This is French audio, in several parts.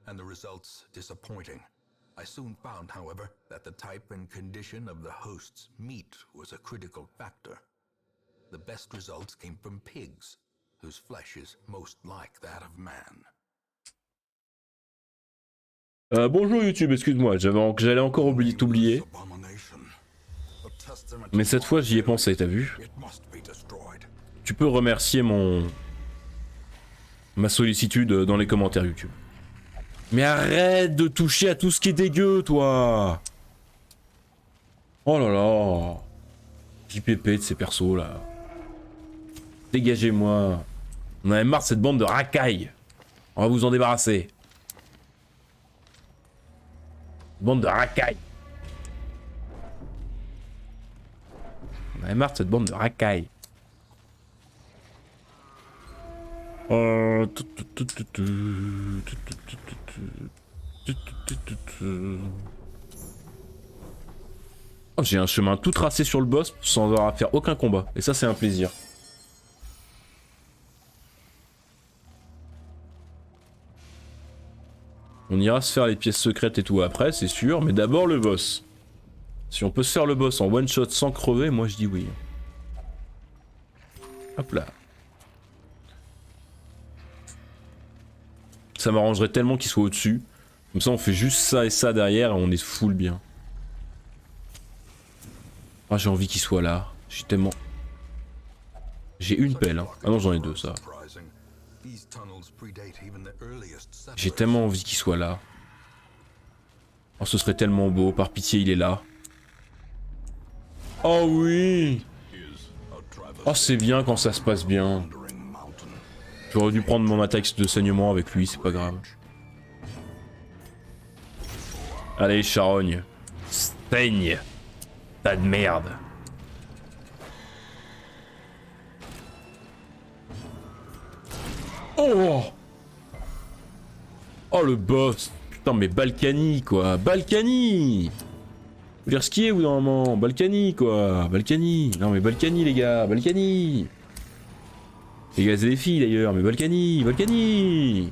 and the results disappointing. I soon found, however, that the type and condition of the host's meat was a critical factor. The best results came from pigs, whose flesh is most like that of man. Bonjour YouTube, excuse-moi, j'allais encore t'oublier. Mais cette fois j'y ai pensé, t'as vu? Tu peux remercier ma sollicitude dans les commentaires YouTube. Mais arrête de toucher à tout ce qui est dégueu, toi! Oh là là! JPP de ces persos là. Dégagez-moi. On en a marre de cette bande de racailles. On va vous en débarrasser. Bande de racailles. On en a marre de cette bande de racailles. Oh, j'ai un chemin tout tracé sur le boss sans avoir à faire aucun combat. Et ça, c'est un plaisir. On ira se faire les pièces secrètes et tout après, c'est sûr. Mais d'abord le boss. Si on peut se faire le boss en one shot sans crever, moi je dis oui. Hop là. Ça m'arrangerait tellement qu'il soit au-dessus. Comme ça on fait juste ça et ça derrière et on est full bien. Ah j'ai envie qu'il soit là. J'ai tellement... J'ai une pelle hein. Ah non j'en ai deux ça. J'ai tellement envie qu'il soit là. Oh ce serait tellement beau, par pitié il est là. Oh oui. Oh c'est bien quand ça se passe bien. J'aurais dû prendre mon attaque de saignement avec lui, c'est pas grave. Allez charogne. Saigne. Tas de merde. Oh. Oh le boss. Putain mais Balkany quoi. Balkany. Vous dire skier ou normalement. Balkany quoi. Balkany. Non mais Balkany les gars. Balkany. Les gars et les filles d'ailleurs. Mais Balkany. Balkany.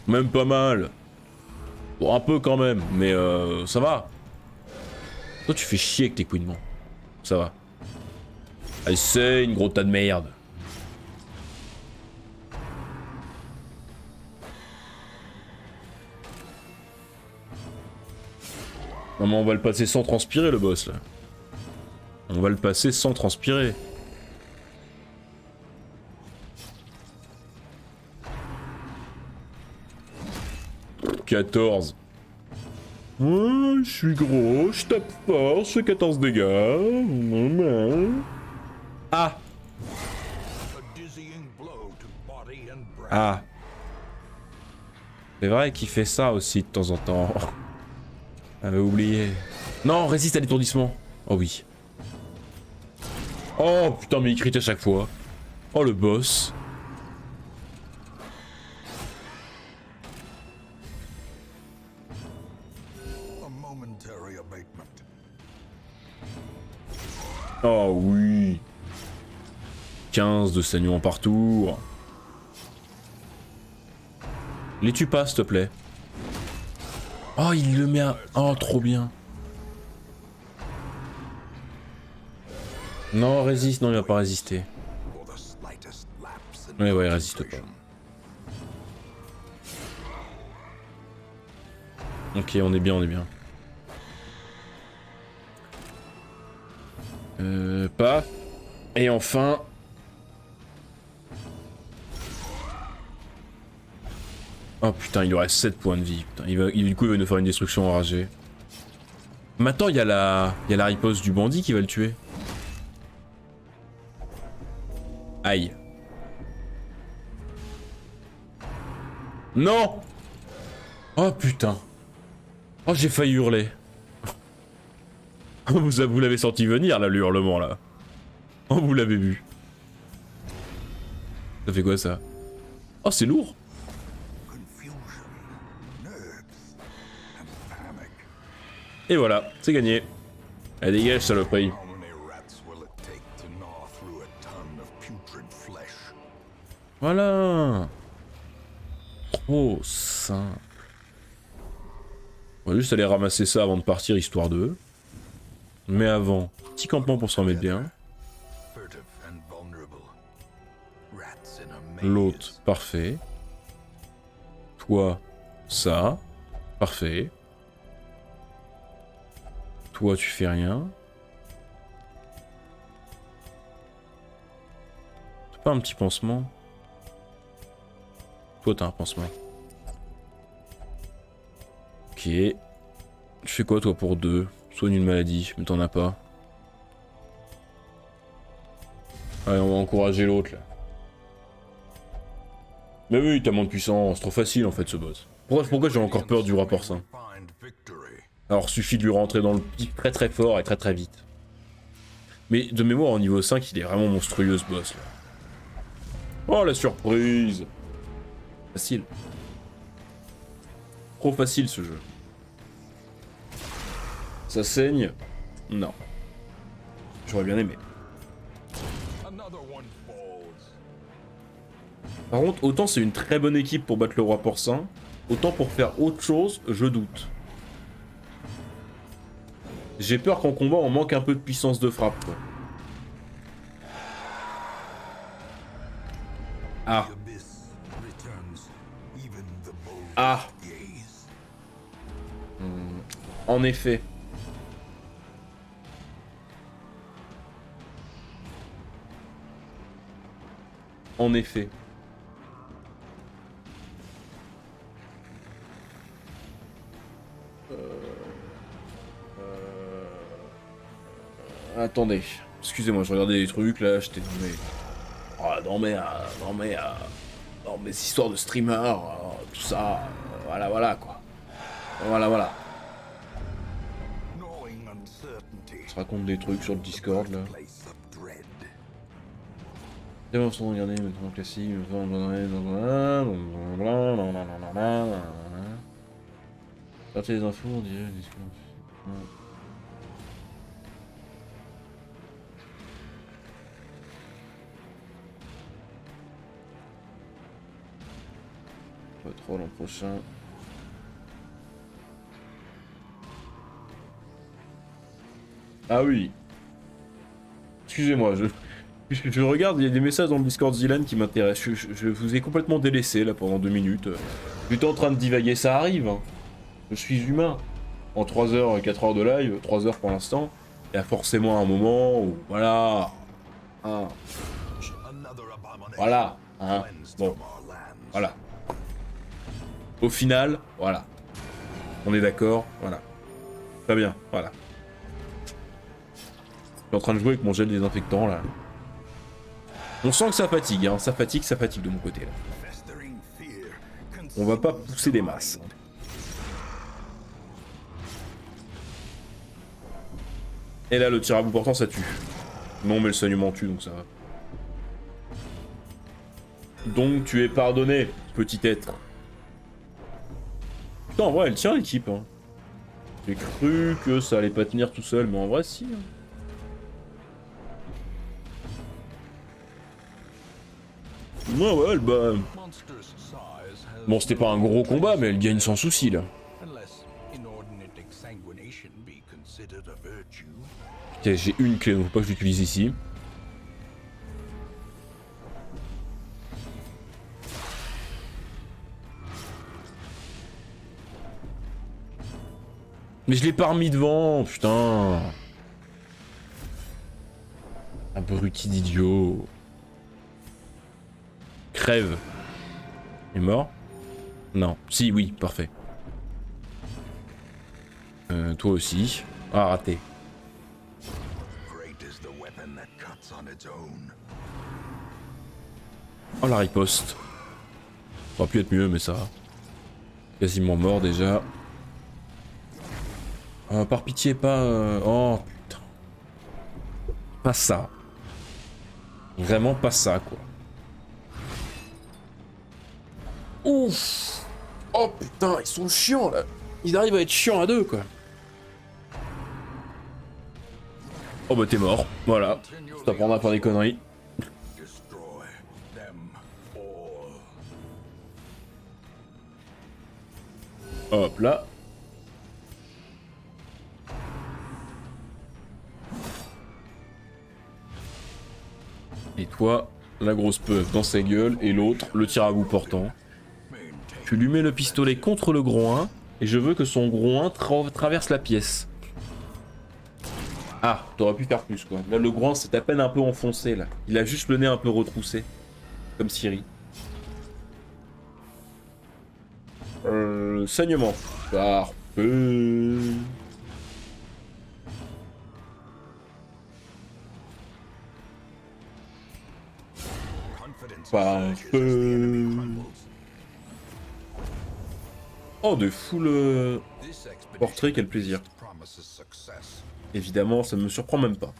Même pas mal. Bon un peu quand même. Mais ça va. Toi tu fais chier avec tes couinements. Ça va. Allez c'est une gros tas de merde. Non mais on va le passer sans transpirer le boss là. On va le passer sans transpirer. « 14. Ouais, je suis gros, je tape fort, je fais 14 dégâts. Ah. Ah. C'est vrai qu'il fait ça aussi de temps en temps. J'avais oublié. Non, résiste à l'étourdissement. Oh oui. Oh putain, mais il crit à chaque fois. Oh le boss. Oh oui. 15 de saignement par tour. Les tue pas, s'il te plaît. Oh, il le met à... Oh, trop bien. Non, résiste. Non, il va pas résister. Ouais, il résiste pas. Ok, on est bien, on est bien. Pas. Et enfin... Oh putain, il lui reste 7 points de vie. Putain, du coup, il va nous faire une destruction enragée. Maintenant, il y a la riposte du bandit qui va le tuer. Aïe. Non. Oh putain. Oh, j'ai failli hurler. Vous l'avez senti venir, là, le hurlement, là. Oh, vous l'avez vu. Ça fait quoi, ça? Oh, c'est lourd. Et voilà, c'est gagné. Allez, dégage, saloperie. Voilà. Trop assassin. On va juste aller ramasser ça avant de partir, histoire de... Mais avant, petit campement pour se remettre bien. Furtive and vulnerable. Rats in a maze. L'autre, parfait. Toi, ça. Parfait. Toi, tu fais rien. T'as pas un petit pansement? Toi, t'as un pansement. Ok. Tu fais quoi, toi, pour 2? Soigne une maladie, mais t'en as pas. Allez, on va encourager l'autre, là. Mais oui, t'as moins de puissance. Trop facile, en fait, ce boss. Pourquoi j'ai encore peur du roi porcin? Alors, suffit de lui rentrer dans le pic très très fort et très très vite. Mais de mémoire, au niveau 5, il est vraiment monstrueux, ce boss, là. Oh, la surprise! Facile. Trop facile, ce jeu. Ça saigne? Non. J'aurais bien aimé. Par contre, autant c'est une très bonne équipe pour battre le roi porcin, autant pour faire autre chose, je doute. J'ai peur qu'en combat, on manque un peu de puissance de frappe, quoi. Ah. Ah. En effet. En effet. Attendez. Excusez-moi, je regardais des trucs là, j'étais dans mes... Oh, dans mes histoires de streamer, tout ça, voilà quoi. Voilà. Je raconte des trucs sur le Discord là. D'abord, on regarder maintenant classique. Sortez les infos, on dirait Discord. Pas trop l'an prochain. Ah oui. Excusez-moi, je regarde, il y a des messages dans le Discord Zilan qui m'intéressent. Je vous ai complètement délaissé là pendant 2 minutes. J'étais en train de divaguer, ça arrive. Hein. Je suis humain. En 3 heures, 4 heures de live, 3 heures pour l'instant, il y a forcément un moment où, voilà. Hein. Voilà. Hein. Bon. Voilà. Au final, voilà. On est d'accord, voilà. Très bien, voilà. Je suis en train de jouer avec mon gel désinfectant là. On sent que ça fatigue, hein. Ça fatigue de mon côté là. On va pas pousser des masses. Et là, le tir à bout portant, ça tue. Non, mais le saignement tue, donc ça va. Donc, tu es pardonné, petit être. Putain, en vrai, elle tient l'équipe. Hein. J'ai cru que ça allait pas tenir tout seul, mais en vrai, si. Hein. Ouais, elle bat. Bon, c'était pas un gros combat, mais elle gagne sans souci, là. Ok, j'ai une clé, donc faut pas que je l'utilise ici. Mais je l'ai pas remis devant, putain. Abruti d'idiot. Crève. Il est mort? Non. Si, oui, parfait. Toi aussi. Ah, raté. Oh, la riposte. Ça aurait pu être mieux, mais ça. Quasiment mort déjà. Par pitié, pas... Oh, putain. Pas ça. Vraiment pas ça, quoi. Ouf. Oh, putain, ils sont chiants, là. Ils arrivent à être chiants à 2, quoi. Oh, bah t'es mort. Voilà. Je t'apprendrai à faire des conneries. Hop là. Et toi, la grosse peuf dans sa gueule, et l'autre, le tir à bout portant. Tu lui mets le pistolet contre le groin, et je veux que son groin traverse la pièce. Ah, t'aurais pu faire plus, quoi. Là, le groin, c'est à peine un peu enfoncé, là. Il a juste le nez un peu retroussé. Comme Siri. Saignement. Parfait. Parfait. Oh, de full portrait, quel plaisir. Évidemment, ça ne me surprend même pas.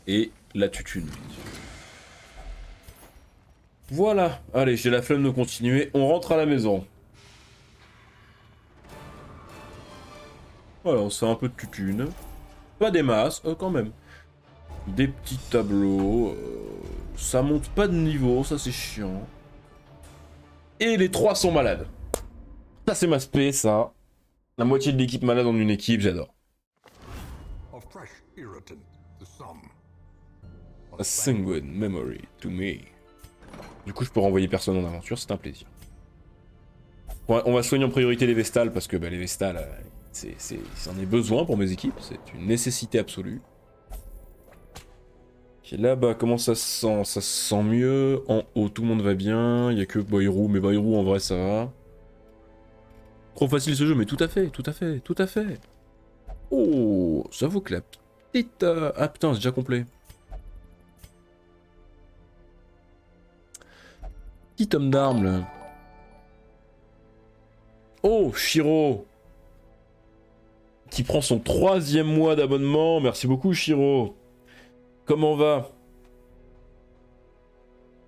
Et la tutune. Voilà, allez, j'ai la flemme de continuer, on rentre à la maison. Voilà, on se fait un peu de tutune. Pas des masses, quand même. Des petits tableaux. Ça monte pas de niveau, ça c'est chiant. Et les trois sont malades. Ça c'est ma spé, ça. La moitié de l'équipe malade en une équipe, j'adore. A sanguine memory to me. Du coup, je peux renvoyer personne en aventure, c'est un plaisir. On va soigner en priorité les Vestales, parce que bah, les Vestales, c'en est besoin pour mes équipes, c'est une nécessité absolue. Ok, là-bas, comment ça se sent? Ça se sent mieux. En haut, tout le monde va bien. Il n'y a que Bayrou, mais Bayrou, en vrai, ça va. Trop facile ce jeu, mais tout à fait, tout à fait, tout à fait. Oh, j'avoue que la petite... Ah putain, c'est déjà complet. Petit homme d'armes, là. Oh, Shiro, qui prend son 3e mois d'abonnement. Merci beaucoup, Shiro. Comment va?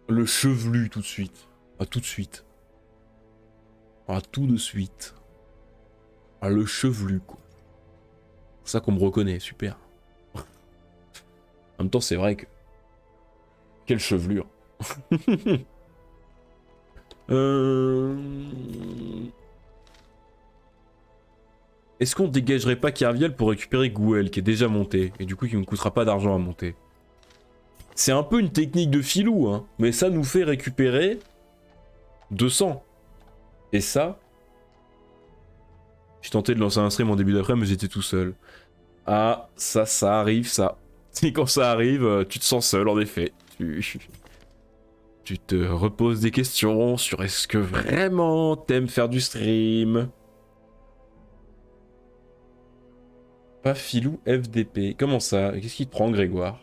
Le chevelu, tout de suite. Ah, tout de suite. Ah, tout de suite. Ah, le chevelu, quoi. C'est ça qu'on me reconnaît, super. En même temps, c'est vrai que... Quelle chevelure. Est-ce qu'on dégagerait pas Kerviel pour récupérer Gouel, qui est déjà monté, et du coup qui ne coûtera pas d'argent à monter? C'est un peu une technique de filou, hein, mais ça nous fait récupérer 200. Et ça... J'ai tenté de lancer un stream en début d'après, mais j'étais tout seul. Ah, ça arrive, ça. Et quand ça arrive, tu te sens seul, en effet. Tu te reposes des questions sur est-ce que vraiment t'aimes faire du stream? Pas filou FDP. Comment ça? Qu'est-ce qui te prend, Grégoire?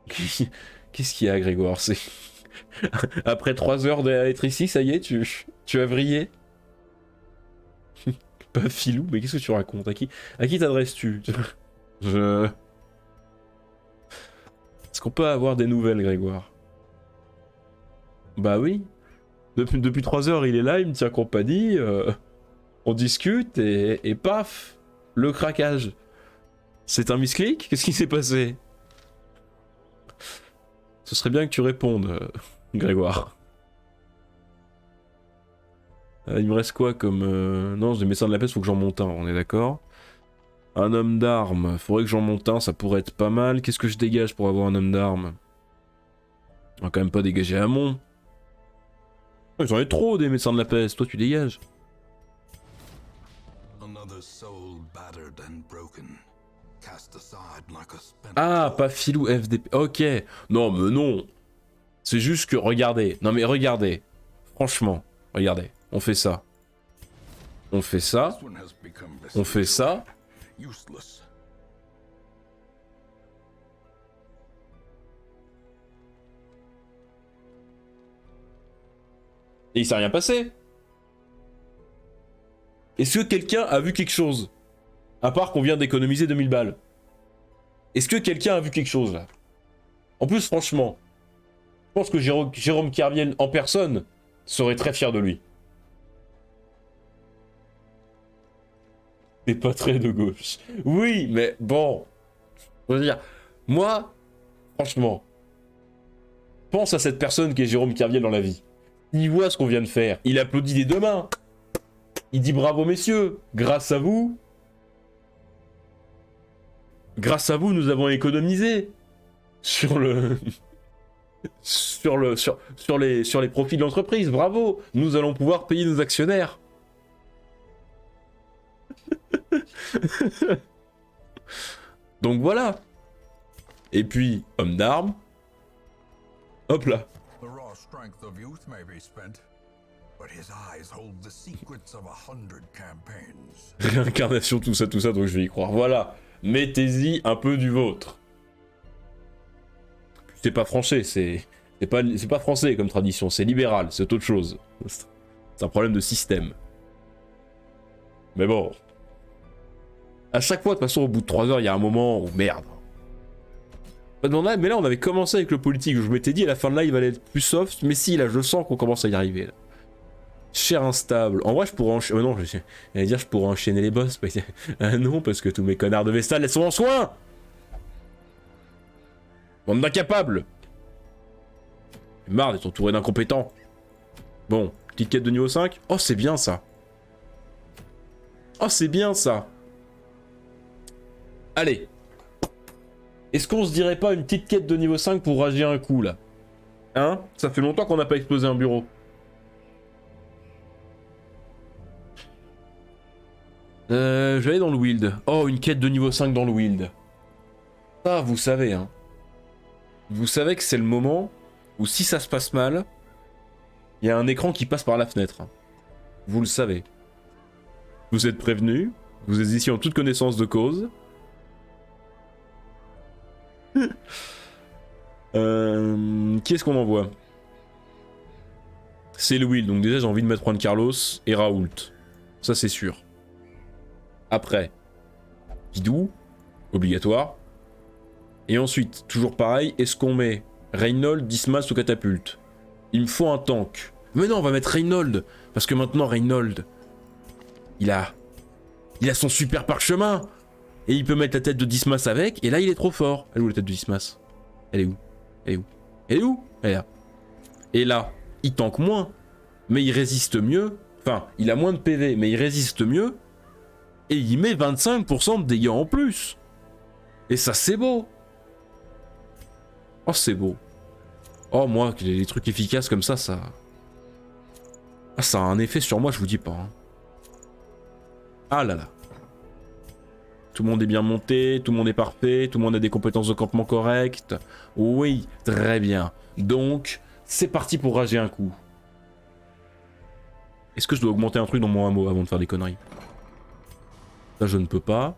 Qu'est-ce qu'il y a, Grégoire? C'est... Après 3 heures d'être ici, ça y est, tu as vrillé? Pas filou? Mais qu'est-ce que tu racontes? À qui t'adresses-tu? Je... Est-ce qu'on peut avoir des nouvelles, Grégoire? Bah oui. Depuis 3 heures, il est là, il me tient compagnie. On discute et paf! Le craquage. C'est un misclick? Qu'est-ce qui s'est passé? Ce serait bien que tu répondes, Grégoire. Il me reste quoi comme... Non, des médecins de la peste, faut que j'en monte un, on est d'accord? Un homme d'armes, faudrait que j'en monte un, ça pourrait être pas mal. Qu'est-ce que je dégage pour avoir un homme d'armes? On va quand même pas dégager Hamon. J'en ai trop des médecins de la peste, toi tu dégages. Ah, pas filou FDP. Ok. Non, mais non. C'est juste que, regardez. Non, mais regardez. Franchement, regardez. On fait ça. On fait ça. On fait ça. Et il s'est rien passé. Est-ce que quelqu'un a vu quelque chose? À part qu'on vient d'économiser 2000 balles. Est-ce que quelqu'un a vu quelque chose là? En plus, franchement, je pense que Jérôme Kerviel en personne serait très fier de lui. T'es pas très de gauche. Oui, mais bon. Je veux dire, Moi, franchement, pense à cette personne qui est Jérôme Kerviel dans la vie. Il voit ce qu'on vient de faire. Il applaudit des deux mains. Il dit bravo messieurs. Grâce à vous, nous avons économisé sur le... sur les profits de l'entreprise. Bravo. Nous allons pouvoir payer nos actionnaires. Donc voilà. Et puis, homme d'armes. Hop là. The raw strength of youth may be spent, but his eyes hold the secrets of 100 campaigns. Réincarnation, tout ça, donc je vais y croire. Voilà. Mettez-y un peu du vôtre. C'est pas français, c'est pas français comme tradition, c'est libéral, c'est autre chose. C'est un problème de système. Mais bon. À chaque fois, de toute façon, au bout de 3 heures, il y a un moment où merde. Mais là, on avait commencé avec le politique. Je m'étais dit, à la fin de live, il allait être plus soft. Mais si, là, je sens qu'on commence à y arriver. Là. Cher instable. En vrai, je pourrais enchaîner. Non, j'allais dire, je pourrais enchaîner les boss. Non, parce que tous mes connards de Vestal, elles sont en soin. Bande d'incapables. J'ai marre d'être entouré d'incompétents. Bon, petite quête de niveau 5. Oh, c'est bien ça. Oh, c'est bien ça. Allez. Est-ce qu'on se dirait pas une petite quête de niveau 5 pour rager un coup, là? Hein? Ça fait longtemps qu'on n'a pas explosé un bureau. Je vais aller dans le Wild. Oh, une quête de niveau 5 dans le Wild. Ça, vous savez, hein. Vous savez que c'est le moment où si ça se passe mal, il y a un écran qui passe par la fenêtre. Vous le savez. Vous êtes prévenus. Vous êtes ici en toute connaissance de cause. Qui est-ce qu'on envoie? C'est le Will, donc déjà j'ai envie de mettre Juan Carlos et Raoult. Ça c'est sûr. Après, Guidou, obligatoire. Et ensuite, toujours pareil, est-ce qu'on met Reynold, Dismas ou Catapulte? Il me faut un tank. Mais non, on va mettre Reynold, parce que maintenant Reynold, il a son super parchemin. Et il peut mettre la tête de Dismas avec, et là il est trop fort. Elle est où la tête de Dismas? Elle est où? Elle est où? Elle est où? Elle est là. Et là, il tank moins, mais il résiste mieux. Enfin, il a moins de PV, mais il résiste mieux. Et il met 25% de dégâts en plus. Et ça, c'est beau. Oh, c'est beau. Oh, moi, les trucs efficaces comme ça, ça... Ah, ça a un effet sur moi, je vous dis pas. Hein. Ah là là. Tout le monde est bien monté, tout le monde est parfait, tout le monde a des compétences de campement correctes. Oui, très bien. Donc, c'est parti pour rager un coup. Est-ce que je dois augmenter un truc dans mon hameau avant de faire des conneries? Ça, je ne peux pas.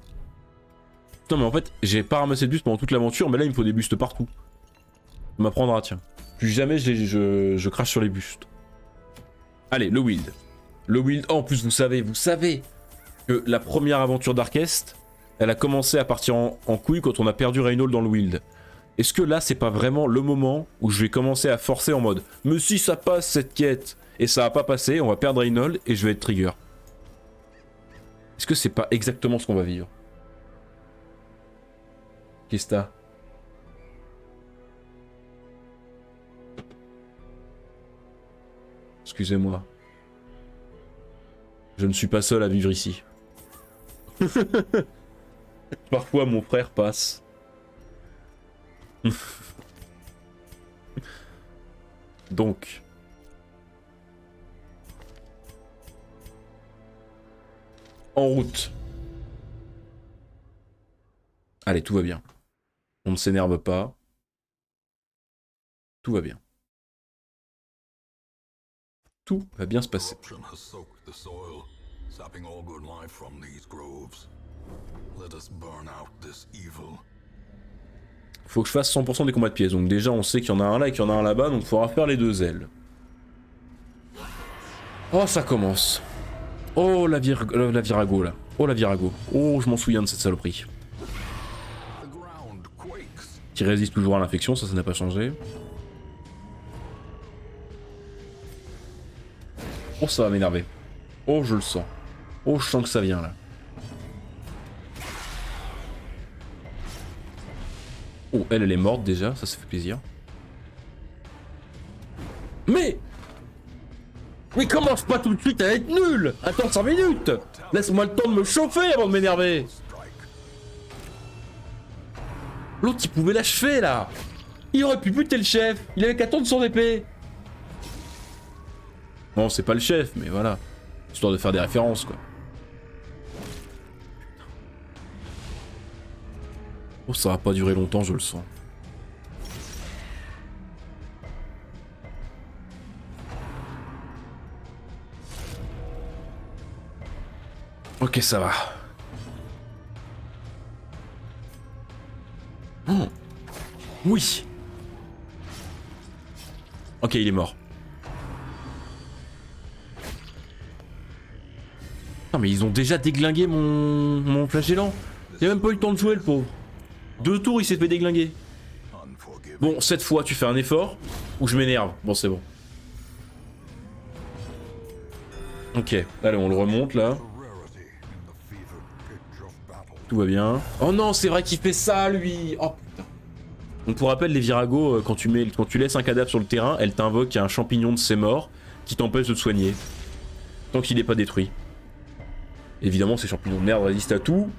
Putain, mais en fait, j'ai pas ramassé de buste pendant toute l'aventure, mais là, il me faut des bustes partout. Ça m'apprendra, tiens. Plus jamais je crache sur les bustes. Allez, le Wild. Le Wild, oh, en plus, vous savez que la première aventure d'Arquest, elle a commencé à partir en couille quand on a perdu Reynold dans le Wild. Est-ce que là, c'est pas vraiment le moment où je vais commencer à forcer en mode « Mais si ça passe cette quête !» Et ça va pas passer, on va perdre Reynold et je vais être trigger. Est-ce que c'est pas exactement ce qu'on va vivre? Qu'est-ce que t'as? Excusez-moi. Je ne suis pas seul à vivre ici. Parfois mon frère passe. Donc. En route. Allez, tout va bien. On ne s'énerve pas. Tout va bien. Tout va bien se passer. Faut que je fasse 100% des combats de pièces. Donc déjà on sait qu'il y en a un là et qu'il y en a un là-bas. Donc il faudra faire les deux ailes. Oh ça commence. Oh la Virago là. Oh la Virago. Oh je m'en souviens de cette saloperie. Qui résiste toujours à l'infection, ça n'a pas changé. Oh ça va m'énerver. Oh je le sens. Oh je sens que ça vient là. Oh, elle est morte déjà, ça fait plaisir. Mais commence pas tout de suite à être nul. Attends 5 minutes. Laisse-moi le temps de me chauffer avant de m'énerver. L'autre il pouvait l'achever là. Il aurait pu buter le chef. Il avait qu'à tendre son épée. Bon, c'est pas le chef, mais voilà. Histoire de faire des références quoi. Oh, ça va pas durer longtemps, je le sens. Ok, ça va. Oh. Oui. Ok, il est mort. Non mais ils ont déjà déglingué mon flagellant. Il a même pas eu le temps de jouer le pauvre. 2 tours il s'est fait déglinguer. Bon, cette fois tu fais un effort ou je m'énerve. Bon c'est bon. Ok, allez on le remonte là. Tout va bien. Oh non, c'est vrai qu'il fait ça lui. Oh putain. Donc pour rappel les viragos, quand tu laisses un cadavre sur le terrain, elle t'invoque un champignon de ses morts qui t'empêche de te soigner. Tant qu'il n'est pas détruit. Évidemment ces champignons de merde résistent à tout.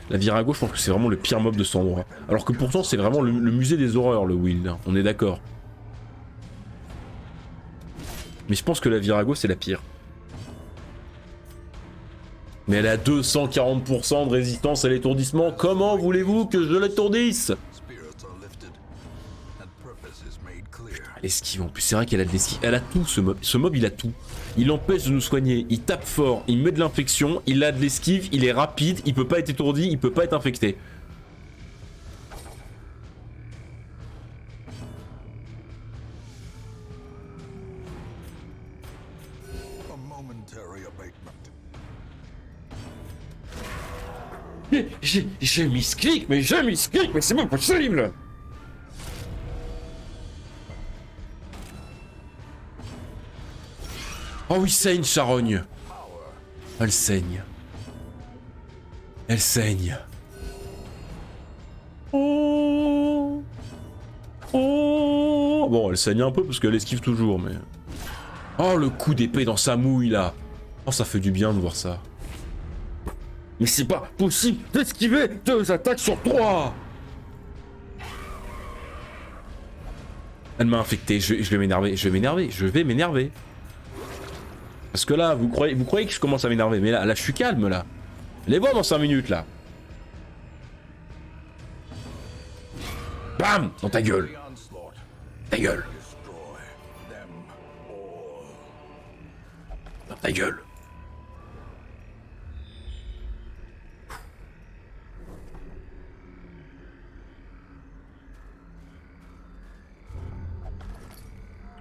La virago, je pense que c'est vraiment le pire mob de cet endroit. Alors que pourtant c'est vraiment le musée des horreurs le Wild, on est d'accord. Mais je pense que la virago c'est la pire. Mais elle a 240% de résistance à l'étourdissement, comment voulez-vous que je l'étourdisse? L'esquive en plus, c'est vrai qu'elle a de l'esquive. Elle a tout ce mob il a tout. Il empêche de nous soigner, il tape fort, il met de l'infection, il a de l'esquive, il est rapide, il peut pas être étourdi, il peut pas être infecté. J'ai mis ce clic, mais c'est pas possible! Oh oui, saigne, charogne. Elle saigne. Elle saigne. Oh. Oh. Bon, elle saigne un peu parce qu'elle esquive toujours, mais... Oh, le coup d'épée dans sa mouille, là. Oh, ça fait du bien de voir ça. Mais c'est pas possible d'esquiver 2 attaques sur 3. Elle m'a infecté, je vais m'énerver. Parce que là, vous croyez que je commence à m'énerver, mais là je suis calme là. Les voir dans 5 minutes là. Bam! Dans ta gueule. Ta gueule. Dans ta gueule.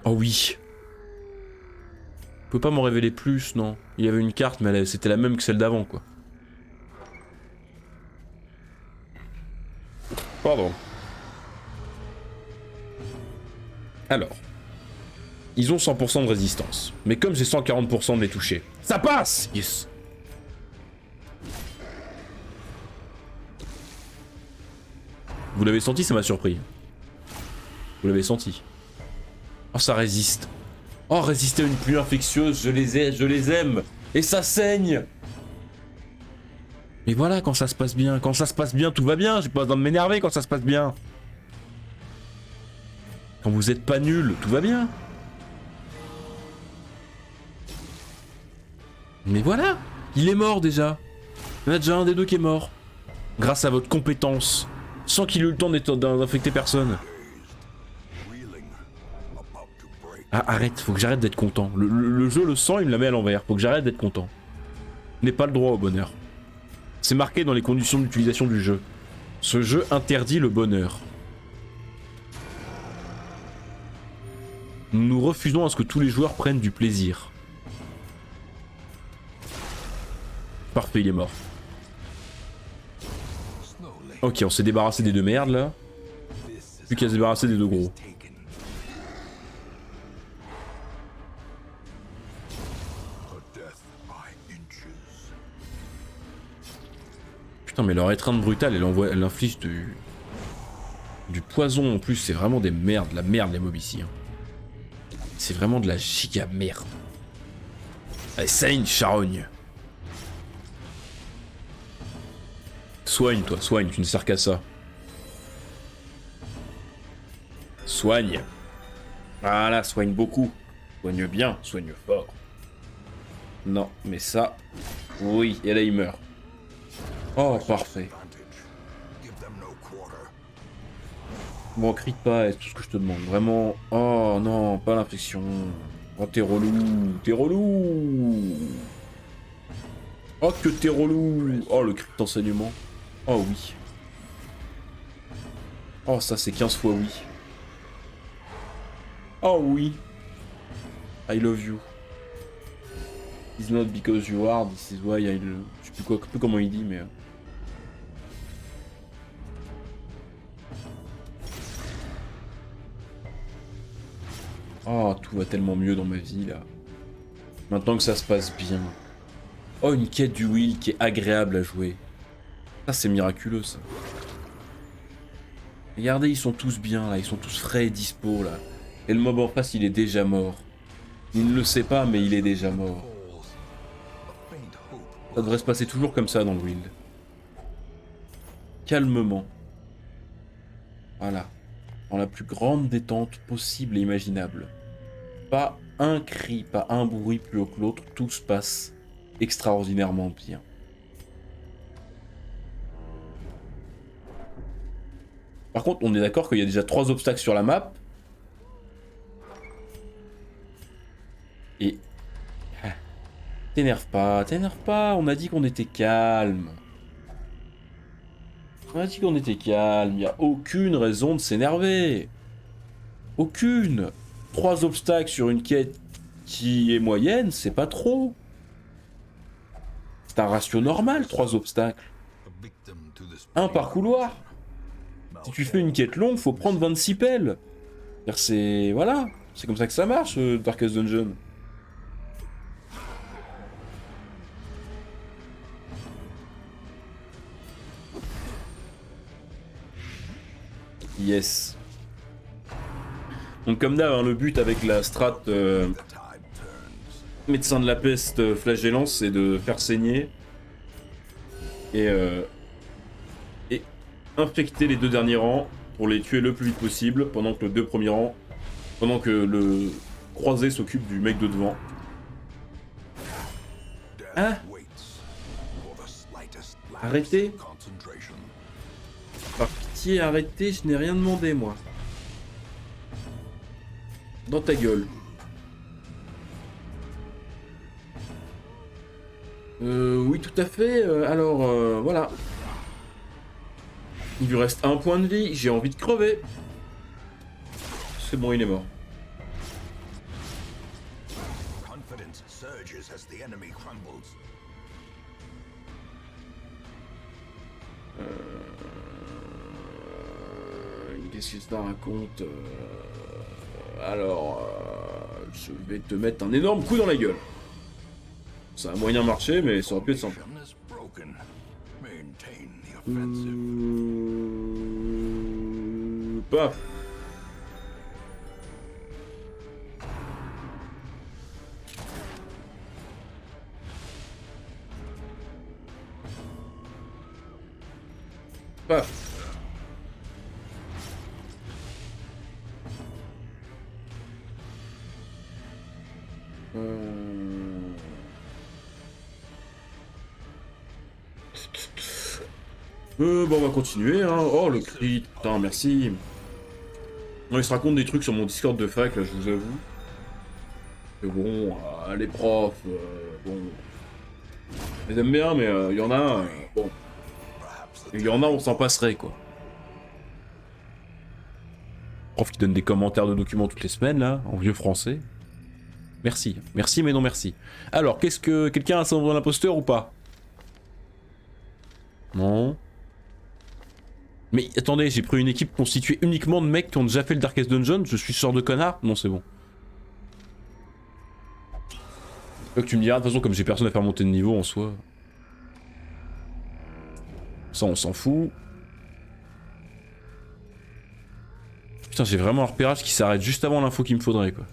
Oh oui. Je peux pas m'en révéler plus, non. Il y avait une carte, mais c'était la même que celle d'avant, quoi. Pardon. Alors. Ils ont 100% de résistance. Mais comme j'ai 140% de les toucher, ça passe! Yes. Vous l'avez senti, ça m'a surpris. Vous l'avez senti. Oh, ça résiste. Oh, résister à une pluie infectieuse, je les aime. Et ça saigne. Mais voilà, quand ça se passe bien, tout va bien. J'ai pas besoin de m'énerver quand ça se passe bien. Quand vous êtes pas nul, tout va bien. Mais voilà, il est mort déjà. Il y en a déjà un des deux qui est mort. Grâce à votre compétence. Sans qu'il ait eu le temps d'infecter personne. Ah, arrête, faut que j'arrête d'être content. Le jeu le sent, il me la met à l'envers. Faut que j'arrête d'être content. Je n'ai pas le droit au bonheur. C'est marqué dans les conditions d'utilisation du jeu. Ce jeu interdit le bonheur. Nous refusons à ce que tous les joueurs prennent du plaisir. Parfait, il est mort. Ok, on s'est débarrassé des deux merdes là. Plus qu'à se débarrasser des deux gros. Putain, mais leur étreinte brutale, elle inflige du poison en plus. C'est vraiment des merdes, la merde les mobs ici. Hein. C'est vraiment de la giga merde. Allez, saigne, charogne. Soigne, toi, soigne, tu ne sers qu'à ça. Soigne. Voilà, soigne beaucoup. Soigne bien, soigne fort. Non, mais ça... Oui, et là il meurt. Oh, parfait. Bon, crie pas, c'est tout ce que je te demande. Vraiment... Oh non, pas l'infection. Oh, t'es relou, t'es relou. Oh, que t'es relou. Oh, le cri d'enseignement. Oh oui. Oh, ça c'est 15 fois oui. Oh oui. I love you. It's not because you are, this is why I love... Je sais plus quoi, peu comment il dit, mais... Oh, tout va tellement mieux dans ma vie, là. Maintenant que ça se passe bien. Oh, une quête du Will qui est agréable à jouer. Ça, c'est miraculeux, ça. Regardez, ils sont tous bien, là. Ils sont tous frais et dispo, là. Et le mob en face, il est déjà mort. Il ne le sait pas, mais il est déjà mort. Ça devrait se passer toujours comme ça dans le Wild. Calmement. Voilà. Dans la plus grande détente possible et imaginable. Pas un cri, pas un bruit plus haut que l'autre, tout se passe extraordinairement bien. Par contre, on est d'accord qu'il y a déjà 3 obstacles sur la map. Et... T'énerve pas, on a dit qu'on était calme. On a dit qu'on était calme, il n'y a aucune raison de s'énerver. Aucune. 3 obstacles sur une quête qui est moyenne, c'est pas trop. C'est un ratio normal, 3 obstacles. Un par couloir. Si tu fais une quête longue, faut prendre 26 pelles. C'est... Voilà. C'est comme ça que ça marche, Darkest Dungeon. Yes. Donc comme d'hab, hein, le but avec la strat médecin de la peste flagellance, c'est de faire saigner et infecter les 2 derniers rangs pour les tuer le plus vite possible pendant que le 2 premiers rangs, pendant que le croisé s'occupe du mec de devant. Hein? Arrêtez. Par pitié, arrêtez, je n'ai rien demandé, moi. Dans ta gueule. Oui, tout à fait. Alors, voilà. Il lui reste 1 point de vie, j'ai envie de crever. C'est bon, il est mort. Qu'est-ce que ça raconte Alors, je vais te mettre un énorme coup dans la gueule. Ça a moyen marché, mais ça aurait pu être sympa. Paf. Paf. Bon, on va continuer, hein. Oh, le crit, putain, merci. Non, il se raconte des trucs sur mon Discord de fac, là, je vous avoue. Mais bon, les profs, bon... Je les aime bien, mais il y en a, bon... Il y en a, on s'en passerait, quoi. Prof qui donne des commentaires de documents toutes les semaines, là, en vieux français. Merci. Merci, mais non merci. Alors, qu'est-ce que... Quelqu'un a syndrome d'imposteur ou pas? Non. Mais attendez, j'ai pris une équipe constituée uniquement de mecs qui ont déjà fait le Darkest Dungeon, je suis ce genre de connard? Non, c'est bon. Donc tu me diras, de toute façon, comme j'ai personne à faire monter de niveau en soi. Ça, on s'en fout. Putain, j'ai vraiment un repérage qui s'arrête juste avant l'info qu'il me faudrait, quoi.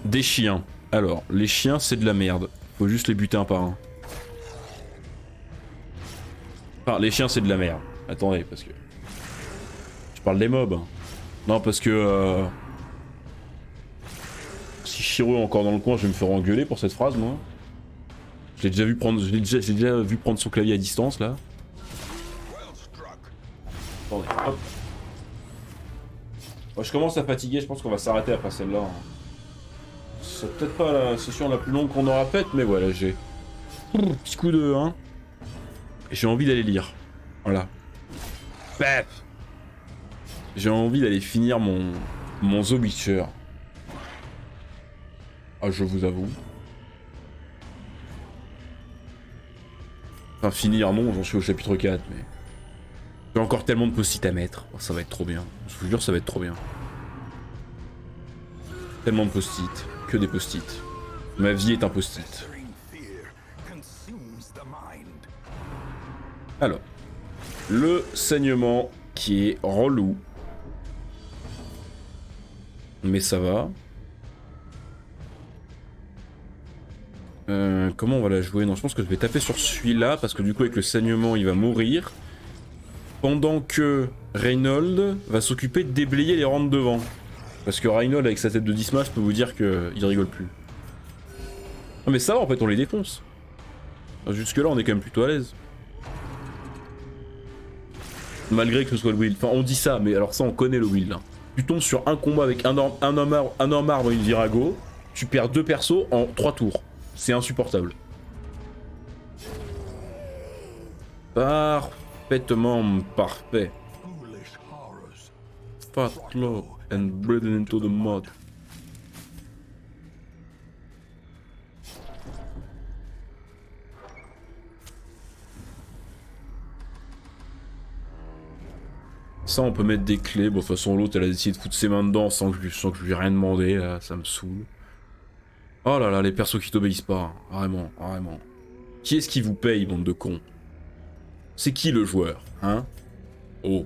Des chiens. Alors, les chiens, c'est de la merde. Faut juste les buter un par un. Enfin, les chiens, c'est de la merde. Attendez, parce que... Je parle des mobs. Hein. Non, parce que... Si Shiro est encore dans le coin, je vais me faire engueuler pour cette phrase, moi. J'ai déjà vu prendre son clavier à distance, là. Attendez, hop. Moi, je commence à fatiguer, je pense qu'on va s'arrêter après celle-là. Hein. C'est peut-être pas la session la plus longue qu'on aura faite, mais voilà, j'ai... Petit coup de... Hein. Et j'ai envie d'aller lire. Voilà. Pep. J'ai envie d'aller finir mon The Witcher. Ah, je vous avoue. Enfin, finir, non, j'en suis au chapitre 4, mais... J'ai encore tellement de post-it à mettre. Oh, ça va être trop bien. Je vous jure, ça va être trop bien. Tellement de post-it. Que des post-it. Ma vie est un post-it. Alors. Le saignement qui est relou. Mais ça va. Comment on va la jouer? Non, je pense que je vais taper sur celui-là parce que du coup avec le saignement il va mourir. Pendant que Reynold va s'occuper de déblayer les rangs de devant. Parce que Reynold avec sa tête de Disma, je peux vous dire qu'il rigole plus. Ah mais ça va en fait, on les défonce. Jusque là on est quand même plutôt à l'aise. Malgré que ce soit le build. Enfin on dit ça, mais alors ça on connaît le build. Hein. Tu tombes sur un combat avec un homme arbre et une virago, tu perds 2 persos en 3 tours. C'est insupportable. Parfaitement parfait. Fat claw and breathing into the mud. Ça on peut mettre des clés, bon de toute façon l'autre elle a décidé de foutre ses mains dedans sans que je lui ai rien demandé, là, ça me saoule. Oh là là, les persos qui t'obéissent pas, hein. Vraiment, vraiment. Qui est-ce qui vous paye, bande de cons? C'est qui le joueur, hein? Oh,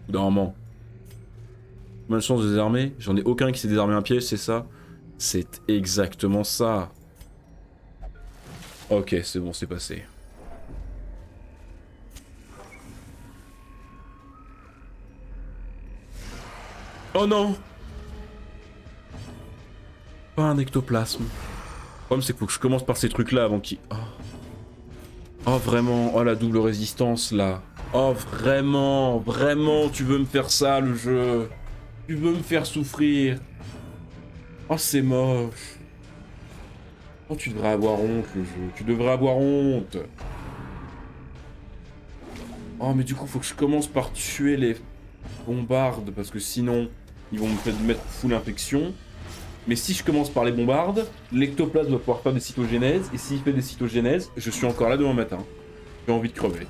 normalement. Combien de chances de désarmer? J'en ai aucun qui s'est désarmé un piège, c'est ça? C'est exactement ça. Ok, c'est bon, c'est passé. Oh non! Pas un ectoplasme. Le problème c'est qu'il faut que je commence par ces trucs là avant qu'il... Oh. Oh vraiment, oh la double résistance là. Oh vraiment, vraiment tu veux me faire ça le jeu. Tu veux me faire souffrir. Oh c'est moche. Oh tu devrais avoir honte le jeu, tu devrais avoir honte. Oh mais du coup faut que je commence par tuer les bombardes parce que sinon ils vont me mettre full infection. Mais si je commence par les bombardes, l'ectoplasme va pouvoir faire des cytogénèses, et s'il fait des cytogénèses, je suis encore là demain matin. J'ai envie de crever.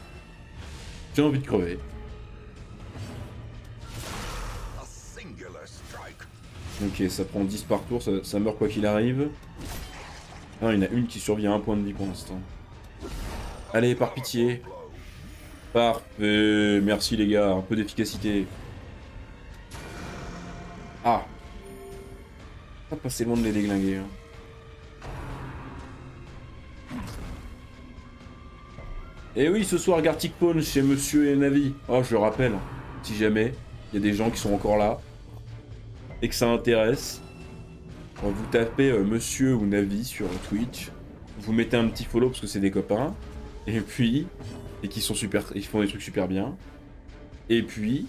J'ai envie de crever. Ok, ça prend 10 par tour, ça meurt quoi qu'il arrive. Ah, il y en a une qui survit à 1 point de vie pour l'instant. Allez, par pitié. Parfait, merci les gars, un peu d'efficacité. Ah. Pas passer loin de les déglinguer. Hein. Et oui, ce soir, Gartic Pawn chez Monsieur et Navi. Oh, je rappelle, si jamais il y a des gens qui sont encore là et que ça intéresse, vous tapez Monsieur ou Navi sur Twitch. Vous mettez un petit follow parce que c'est des copains. Et puis, et qui sont super, ils font des trucs super bien. Et puis,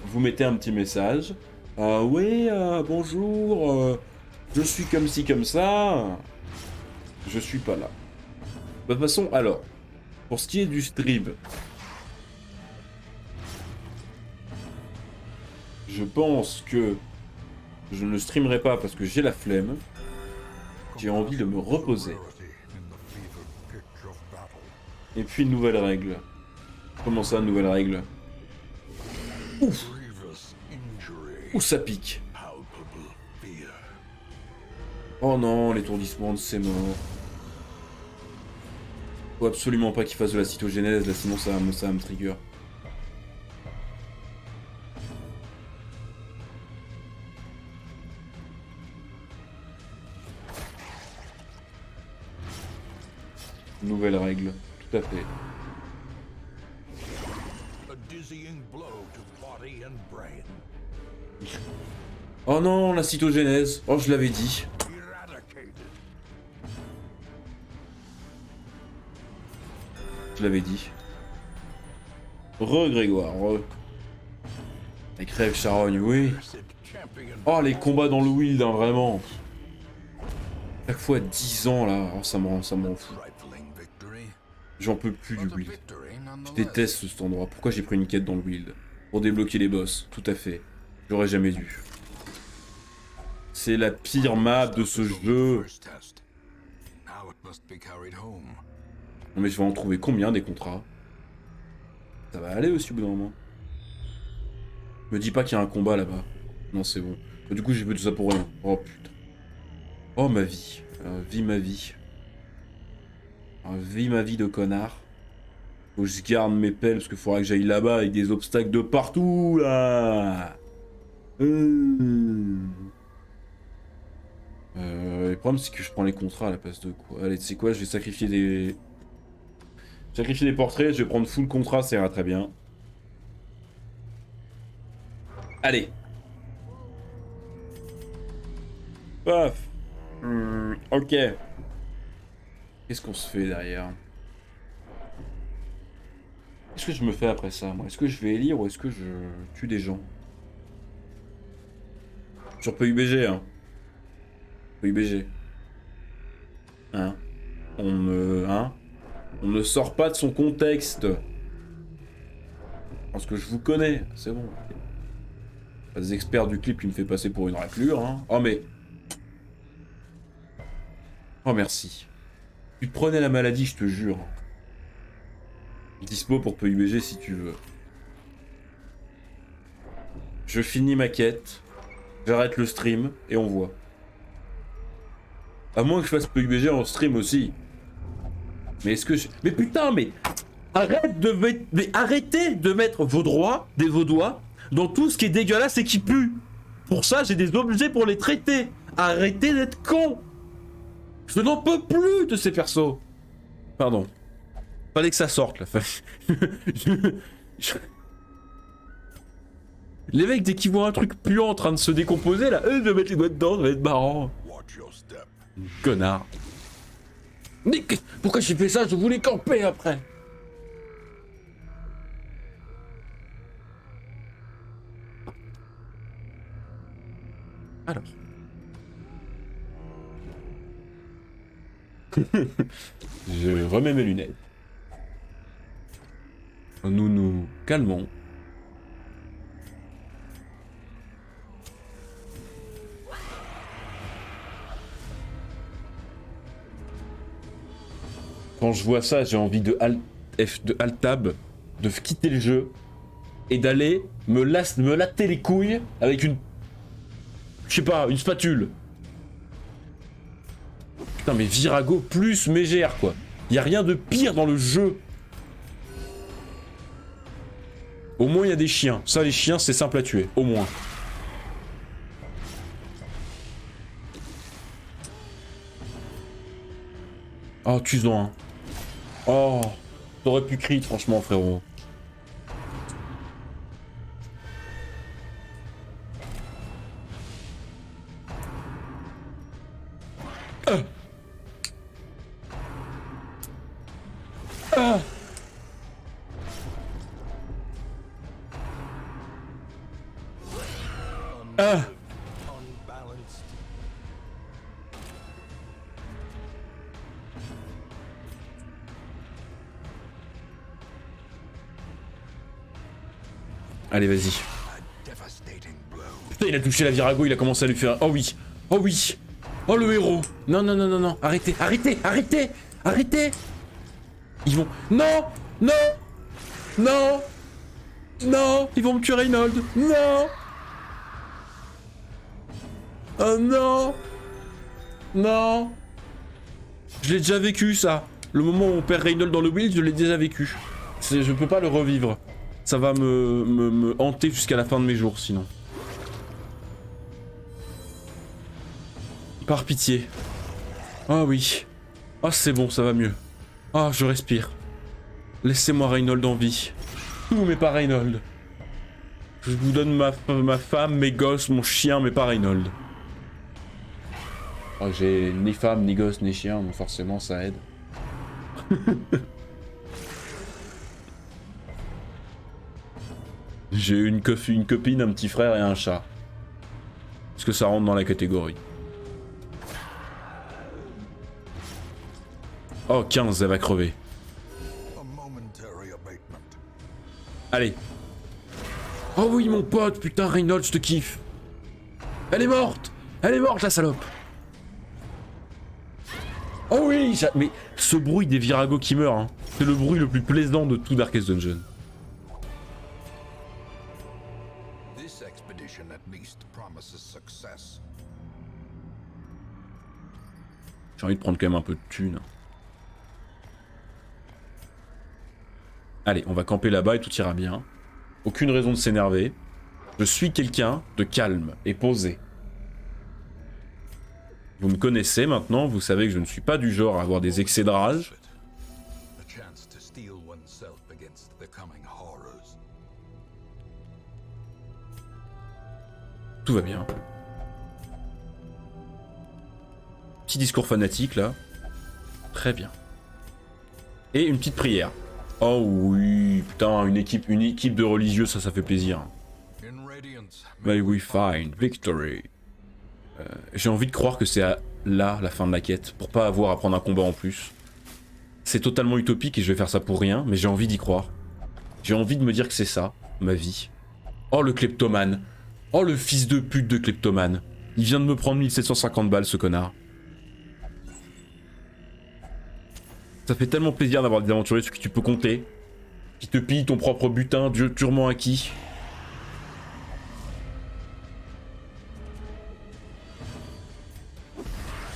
vous mettez un petit message. Oui, bonjour, je suis comme ci, comme ça. Je suis pas là. De toute façon, alors, pour ce qui est du stream, je pense que je ne streamerai pas parce que j'ai la flemme. J'ai envie de me reposer. Et puis, nouvelle règle. Comment ça, nouvelle règle? Ouf! Ouh, ça pique. Oh non, l'étourdissement de ses morts. Faut absolument pas qu'il fasse de la cytogénèse, là, sinon ça va me trigger. Nouvelle règle, tout à fait. A dizzying blow to body and brain. Oh non, la cytogénèse. Oh, je l'avais dit. Eradicated. Je l'avais dit. Grégoire, Et crève charogne, oui. Champion. Oh, les combats dans le wild, hein, vraiment. Chaque fois 10 ans, là. Oh, ça me rend fou. Trifling victory. J'en peux plus du But a wild. victory Je nonetheless. déteste cet endroit. Pourquoi j'ai pris une quête dans le wild? Pour débloquer les boss, tout à fait. J'aurais jamais dû. C'est la pire map de ce jeu. First test. Now it must be carried home. Non mais je vais en trouver combien des contrats? Ça va aller aussi au bout d'un moment. Me dis pas qu'il y a un combat là-bas. Non c'est bon. Du coup j'ai fait tout ça pour rien. Oh putain. Oh ma vie. Vie ma vie. Vie ma vie de connard. Faut que je garde mes pelles parce qu'il faudra que j'aille là-bas avec des obstacles de partout là. Le problème c'est que je prends les contrats à la place de quoi. Allez, tu sais quoi, je vais sacrifier des... Sacrifier des portraits, je vais prendre full contrat, ça ira très bien. Allez. Paf. Ok. Qu'est-ce qu'on se fait derrière? Qu'est-ce que je me fais après ça, moi? Est-ce que je vais élire ou est-ce que je tue des gens? Sur PUBG, hein. PUBG. Hein? On ne sort pas de son contexte. Parce que je vous connais, c'est bon. Pas des experts du clip qui me fait passer pour une raclure, hein. Oh mais... Oh merci. Tu te prenais la maladie, je te jure. Dispo pour PUBG si tu veux. Je finis ma quête. J'arrête le stream et on voit. À moins que je fasse PUBG en stream aussi. Mais est-ce que je... Mais putain, mais... Arrêtez de mettre vos droits, des vos doigts, dans tout ce qui est dégueulasse et qui pue. Pour ça, j'ai des objets pour les traiter. Arrêtez d'être con. Je n'en peux plus de ces persos. Pardon. Fallait que ça sorte, là. Les mecs, dès qu'ils voient un truc puant en train de se décomposer, là, eux, de mettre les doigts dedans, ça va être marrant. Watch your step. Connard. Mais pourquoi j'ai fait ça? Je voulais camper après. Alors. Je remets mes lunettes. Nous nous calmons. Quand je vois ça, j'ai envie de Alt-Tab, de quitter le jeu et d'aller me latter les couilles avec une... Je sais pas, une spatule. Putain mais Virago plus Mégère quoi. Y a rien de pire dans le jeu. Au moins il y a des chiens. Ça les chiens c'est simple à tuer, au moins. Oh tue-en hein. Oh, t'aurais pu crit franchement frérot. Unbalanced. Allez vas-y. A devastating blow. Putain il a touché la Virago, il a commencé à lui faire... Oh oui. Oh oui. Oh le héros. Non non non non non. Arrêtez. Arrêtez. Arrêtez. Arrêtez. Ils vont... Non. Non. Non. Non. Ils vont me tuer Reynold. Non. Oh non. Non. Je l'ai déjà vécu ça. Le moment où on perd Reynold dans le build, je l'ai déjà vécu. Je peux pas le revivre. Ça va me hanter jusqu'à la fin de mes jours, sinon. Par pitié. Ah oui. Ah c'est bon, ça va mieux. Ah, je respire. Laissez-moi Reynold en vie. Tout, mais pas Reynold. Je vous donne ma femme, mes gosses, mon chien, mais pas Reynold. Oh, j'ai ni femme, ni gosse, ni chien, donc forcément ça aide. J'ai une copine, un petit frère et un chat. Est-ce que ça rentre dans la catégorie? Oh, 15, elle va crever. Allez. Oh oui, mon pote, putain, Reynold, je te kiffe. Elle est morte. Elle est morte, la salope. Oh oui, mais ce bruit des viragos qui meurent, hein, c'est le bruit le plus plaisant de tout Darkest Dungeon. J'ai envie de prendre quand même un peu de thunes. Allez, on va camper là-bas et tout ira bien. Aucune raison de s'énerver. Je suis quelqu'un de calme et posé. Vous me connaissez maintenant, vous savez que je ne suis pas du genre à avoir des excès de rage. Tout va bien. Petit discours fanatique là. Très bien. Et une petite prière. Oh oui, putain, une équipe de religieux, ça fait plaisir. May we find victory. J'ai envie de croire que c'est là la fin de la quête, pour pas avoir à prendre un combat en plus. C'est totalement utopique et je vais faire ça pour rien, mais j'ai envie d'y croire. J'ai envie de me dire que c'est ça, ma vie. Oh le kleptomane. Oh le fils de pute de kleptomane. Il vient de me prendre 1750 balles ce connard. Ça fait tellement plaisir d'avoir des aventuriers sur qui tu peux compter. Qui te pillent ton propre butin durement acquis.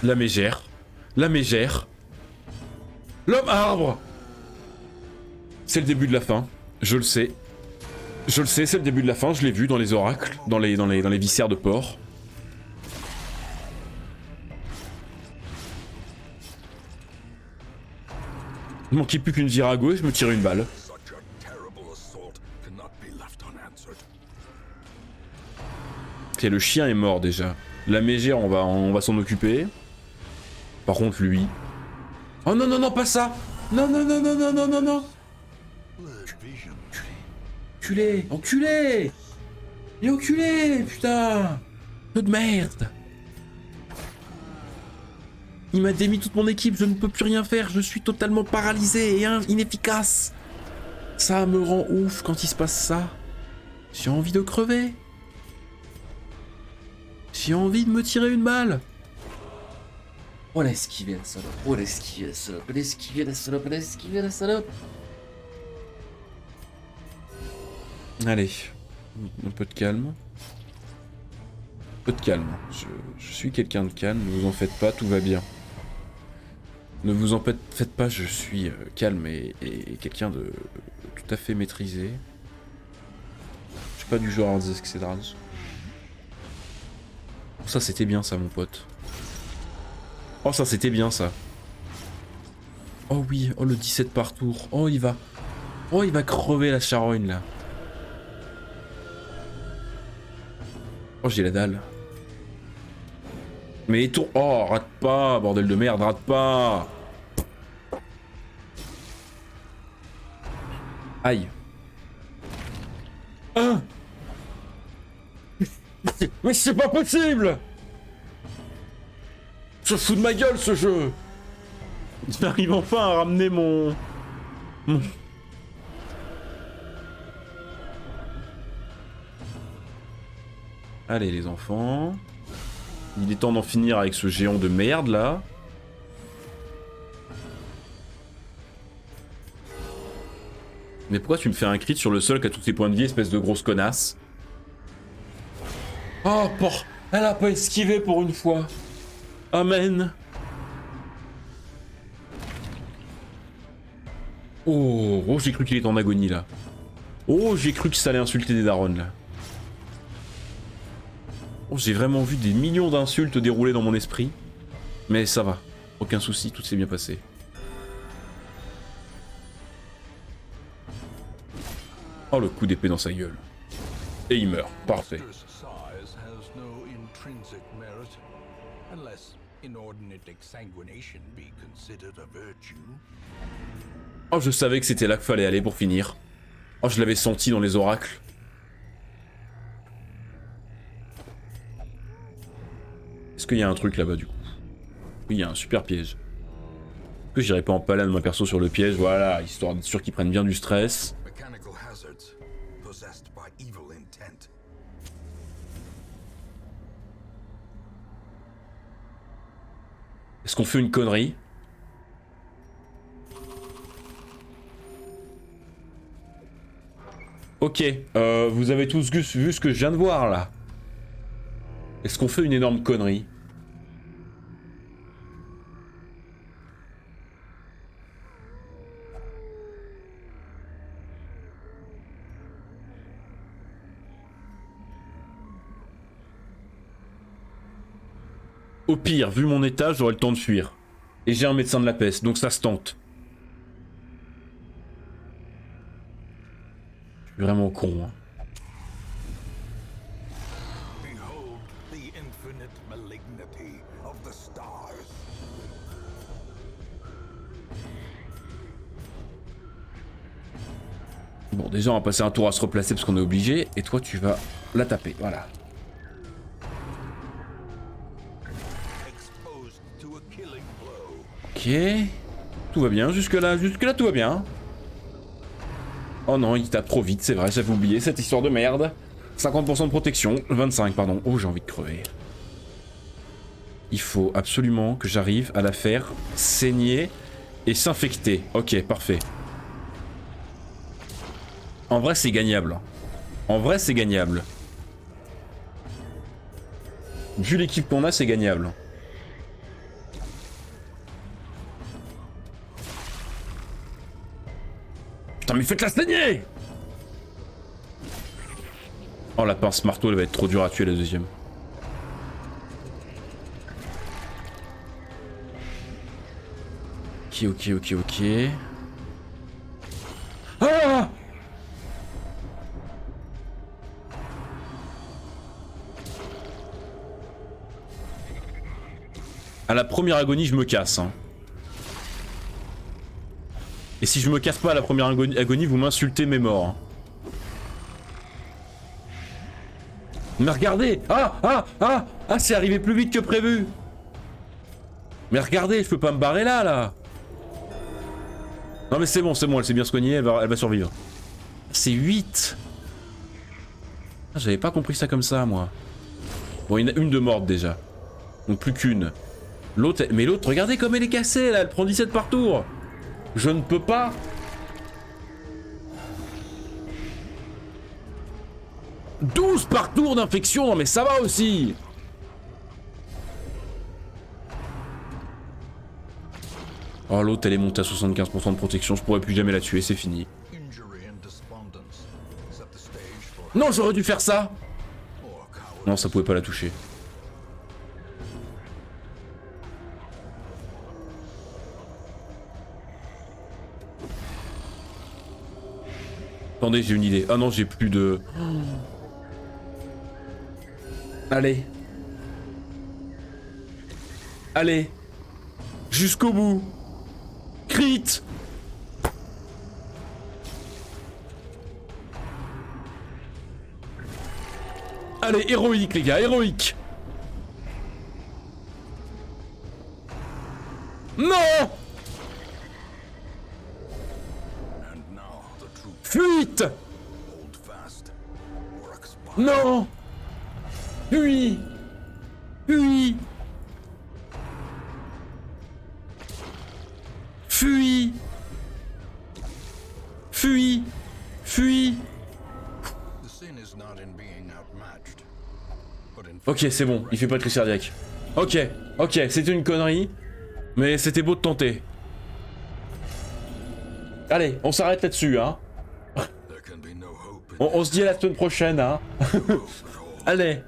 La mégère. La mégère. L'homme arbre. C'est le début de la fin. Je le sais. Je le sais, c'est le début de la fin. Je l'ai vu dans les oracles. Dans les viscères de porc. Il manquait plus qu'une virago et je me tirais une balle. Ok, le chien est mort déjà. La mégère, on va s'en occuper. Par contre, lui... Oh non, non, non, pas ça. Non, non, non, non, non, non, non, non. Enculé. Enculé. Il est enculé, putain. Peu de merde. Il m'a démis toute mon équipe, je ne peux plus rien faire, je suis totalement paralysé et inefficace. Ça me rend ouf quand il se passe ça. J'ai envie de crever. J'ai envie de me tirer une balle. Oh l'esquiver la salope, oh l'esquiver la salope, l'esquiver la salope, l'esquiver la salope. Allez, un peu de calme. Un peu de calme. Je suis quelqu'un de calme, ne vous en faites pas, tout va bien. Ne vous en faites pas, je suis calme et quelqu'un de tout à fait maîtrisé. Je suis pas du genre à dire que c'est de rage. Ça c'était bien ça mon pote. Oh ça c'était bien ça. Oh oui, oh le 17 par tour. Oh il va crever la charogne là. Oh j'ai la dalle. Mais tour... Oh rate pas, bordel de merde, rate pas. Aïe. Ah. Mais c'est pas possible. Se fout de ma gueule ce jeu. J'arrive enfin à ramener mon... Allez les enfants. Il est temps d'en finir avec ce géant de merde là. Mais pourquoi tu me fais un crit sur le seul qui a tous ses points de vie, espèce de grosse connasse? Oh, elle a pas esquivé pour une fois. Amen. Oh, oh j'ai cru qu'il était en agonie là. Oh, j'ai cru que ça allait insulter des darons là. Oh, j'ai vraiment vu des millions d'insultes dérouler dans mon esprit. Mais ça va, aucun souci, tout s'est bien passé. Oh, le coup d'épée dans sa gueule. Et il meurt, parfait. Monstrous size has no intrinsic merit, unless inordinate exsanguination be considered a virtue. Oh, je savais que c'était là qu'il fallait aller pour finir. Oh, je l'avais senti dans les oracles. Est-ce qu'il y a un truc là-bas du coup? Oui, il y a un super piège. Est-ce que j'irai pas empaler un de ma perso sur le piège? Voilà, histoire d'être sûr qu'ils prennent bien du stress. Mechanical hazards possessed by evil intent. Est-ce qu'on fait une connerie? Ok, vous avez tous vu ce que je viens de voir là. Est-ce qu'on fait une énorme connerie? Au pire, vu mon état, j'aurai le temps de fuir. Et j'ai un médecin de la peste, donc ça se tente. Je suis vraiment con, hein. Behold the infinite malignity of the stars. Bon, déjà, on va passer un tour à se replacer parce qu'on est obligé. Et toi, tu vas la taper, voilà. Exposed to a killing blow. Ok. Tout va bien, jusque-là tout va bien. Oh non, il tape trop vite, c'est vrai, j'avais oublié cette histoire de merde. 50% de protection, 25 pardon. Oh, j'ai envie de crever. Il faut absolument que j'arrive à la faire saigner et s'infecter. Ok, parfait. En vrai, c'est gagnable. En vrai, c'est gagnable. Vu l'équipe qu'on a, c'est gagnable. Putain, mais faites-la saigner! Oh, la pince marteau, elle va être trop dure à tuer la deuxième. Ok. Ah! À la première agonie, je me casse, hein. Et si je me casse pas à la première agonie, vous m'insultez mes morts. Hein. Mais regardez! Ah, c'est arrivé plus vite que prévu! Mais regardez, je peux pas me barrer là! Non mais c'est bon, elle s'est bien soignée, elle va survivre. C'est 8! Ah, j'avais pas compris ça comme ça, moi. Bon, il y en a une de morte déjà. Donc plus qu'une. L'autre, mais l'autre, regardez comme elle est cassée là, elle prend 17 par tour! Je ne peux pas. 12 par tour d'infection, non mais ça va aussi. Oh, l'autre elle est montée à 75% de protection, je pourrais plus jamais la tuer, c'est fini. Non, j'aurais dû faire ça. Non, ça pouvait pas la toucher. Attendez, j'ai une idée. Ah non, j'ai plus de... Allez. Allez. Jusqu'au bout. Crit. Allez, héroïque les gars, héroïque. Non. Fuite! Non! Fuis! Fuis! Fuis! Fuis! Fuis! Ok, c'est bon, il fait pas de crise cardiaque. Ok, c'était une connerie, mais c'était beau de tenter. Allez, on s'arrête là-dessus, hein. There can be no hope in On se dit à la semaine prochaine, hein. Allez,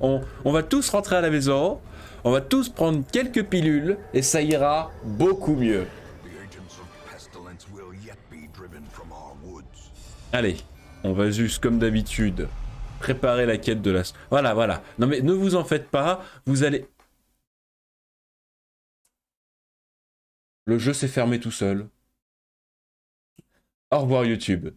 on va tous rentrer à la maison, on va tous prendre quelques pilules, et ça ira beaucoup mieux. the agents of pestilence will yet be driven from our woods. Allez, on va juste, comme d'habitude, préparer la quête de la... Voilà. Non mais ne vous en faites pas, vous allez... Le jeu s'est fermé tout seul. Au revoir YouTube.